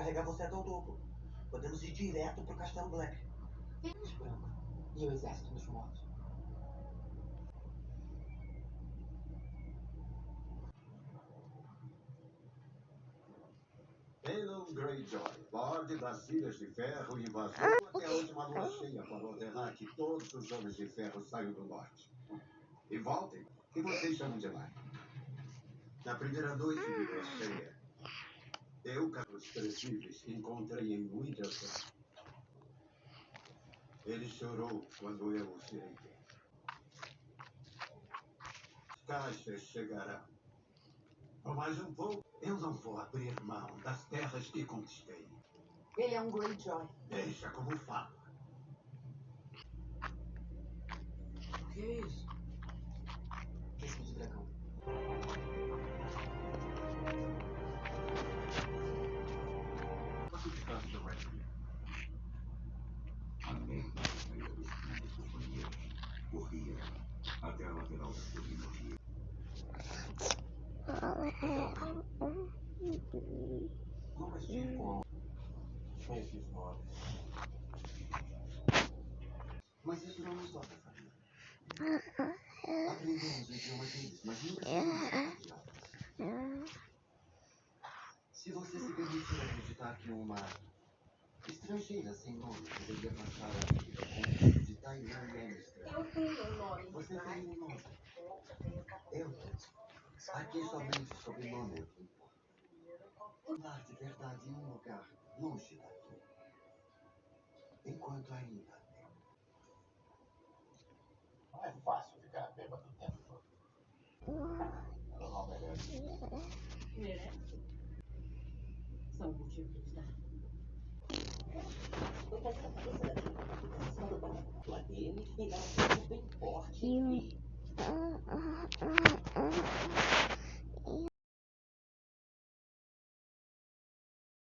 carregar você até o topo. Podemos ir direto pro Castelo Black. Branco. E o exército dos mortos. Aelon Greyjoy, Lorde das Ilhas de Ferro, invasou até a última lua cheia para ordenar que todos os Homens de Ferro saiam do norte. E voltem, que vocês chamam de lá. Na primeira noite de lua cheia, eu, os Crescíveis, encontrei em Winterfell. Ele chorou quando eu o cerquei. Caixas chegarão. Por mais um pouco, eu não vou abrir mão das terras que conquistei. Ele é um Greyjoy. Deixa como fala. O que é isso? Disco de dragão. A merda no meio dos fundos dos banheiros. Corria até a lateral da colina. Nunca estive com esses nomes. Mas isso não nos toca, família. Aprendemos o idioma deles, mas nunca seremos idiotas. Se você se permitir acreditar que uma estrangeira sem nome poderia passar a vida com de Tywin Lannister, Eu tenho um nome. você tem um nome. Eu tenho. Aqui somente o sobrenome é o que importa. Andar de verdade em um lugar longe daqui. Enquanto ainda tem. Não é fácil ficar bêbado o tempo todo. Ela não merece. Merece. São motivos, né? Foi fazer a cabeça daqui. Em cima do banco. A dele e ela ficou bem forte.